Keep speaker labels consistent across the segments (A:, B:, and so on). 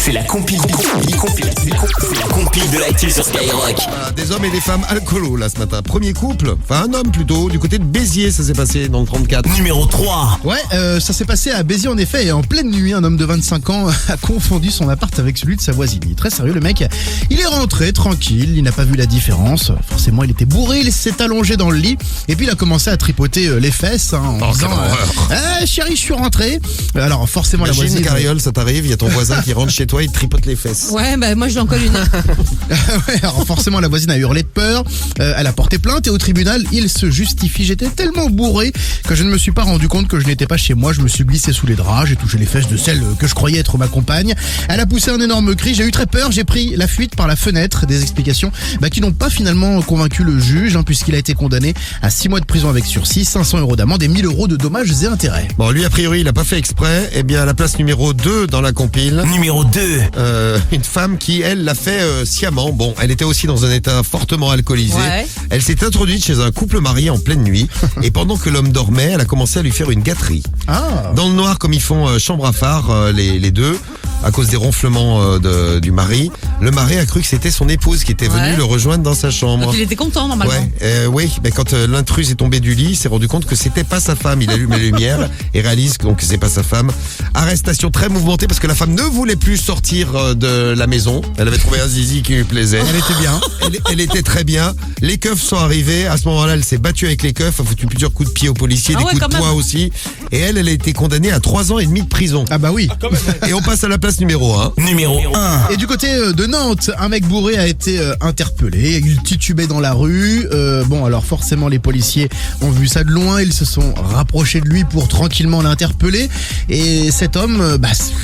A: C'est la compile de l'actu sur Skyrock.
B: Voilà, des hommes et des femmes alcoolos là ce matin. Premier couple, enfin un homme plutôt, du côté de Béziers, ça s'est passé dans le 34.
A: Numéro 3.
C: Ouais, ça s'est passé à Béziers en effet, et en pleine nuit, un homme de 25 ans a confondu son appart avec celui de sa voisine. Il est très sérieux le mec, il est rentré tranquille, il n'a pas vu la différence. Forcément il était bourré, il s'est allongé dans le lit, et puis il a commencé à tripoter les fesses en disant chérie, je suis rentré. Alors forcément la
B: Imagine,
C: voisine...
B: Cariole, ça t'arrive, il y a ton voisin qui rentre chez toi, il te tripote les fesses.
D: Ouais, bah moi je l'en colle une.
C: Ouais, alors forcément la voisine a hurlé de peur, elle a porté plainte et au tribunal il se justifie. J'étais tellement bourré que je ne me suis pas rendu compte que je n'étais pas chez moi, je me suis glissé sous les draps, j'ai touché les fesses de celle que je croyais être ma compagne. Elle a poussé un énorme cri, j'ai eu très peur, j'ai pris la fuite par la fenêtre. Des explications qui n'ont pas finalement convaincu le juge, puisqu'il a été condamné à 6 mois de prison avec sursis, 500 € d'amende et 1000 € de dommages et intérêts.
B: Bon, lui a priori il a pas fait exprès. Eh bien à la place numéro 2 dans la compile,
A: Numéro 2.
B: une femme qui elle l'a fait sciemment. Bon, elle était aussi dans un état fortement alcoolisé.
D: Ouais.
B: Elle s'est introduite chez un couple marié en pleine nuit et pendant que l'homme dormait, elle a commencé à lui faire une gâterie.
C: Ah.
B: Dans le noir, comme ils font chambre à phare, les deux, à cause des ronflements du mari, le mari a cru que c'était son épouse qui était venue
D: Ouais.
B: le rejoindre dans sa chambre.
D: Donc il était content normalement.
B: Oui, mais quand l'intruse est tombé du lit, il s'est rendu compte que c'était pas sa femme. Il allume les lumières et réalise donc que c'est pas sa femme. Arrestation très mouvementée parce que la femme ne voulait plus sortir de la maison. Elle avait trouvé un zizi qui lui plaisait.
C: Elle était bien.
B: Elle était très bien. Les keufs sont arrivés. À ce moment-là, elle s'est battue avec les keufs, a foutu plusieurs coups de pied aux policiers,
D: Ah
B: des
D: ouais,
B: coups de
D: quand
B: poing
D: même.
B: aussi. Et elle a été condamnée à 3 ans et demi de prison.
C: Ah bah oui.
B: Et on passe à la place numéro 1.
A: Numéro 1.
C: Et du côté de Nantes, un mec bourré a été interpellé, il titubait dans la rue. Bon, alors forcément les policiers ont vu ça de loin, ils se sont rapprochés de lui pour tranquillement l'interpeller. Et cet homme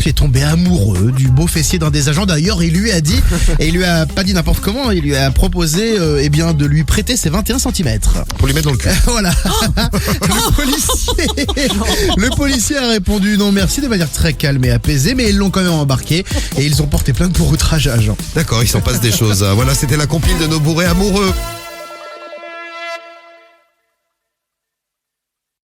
C: est tombé amoureux du beau fessier d'un des agents. D'ailleurs, il lui a dit, et il lui a pas dit n'importe comment, il lui a proposé de lui prêter ses 21 cm.
B: Pour lui mettre dans le cul.
C: Voilà. Le policier a répondu non merci de manière très calme et apaisée, mais ils l'ont quand même embarqué et ils ont porté plainte pour outrage à agent.
B: D'accord, il s'en passe des choses. Voilà, c'était la compile de nos bourrés amoureux.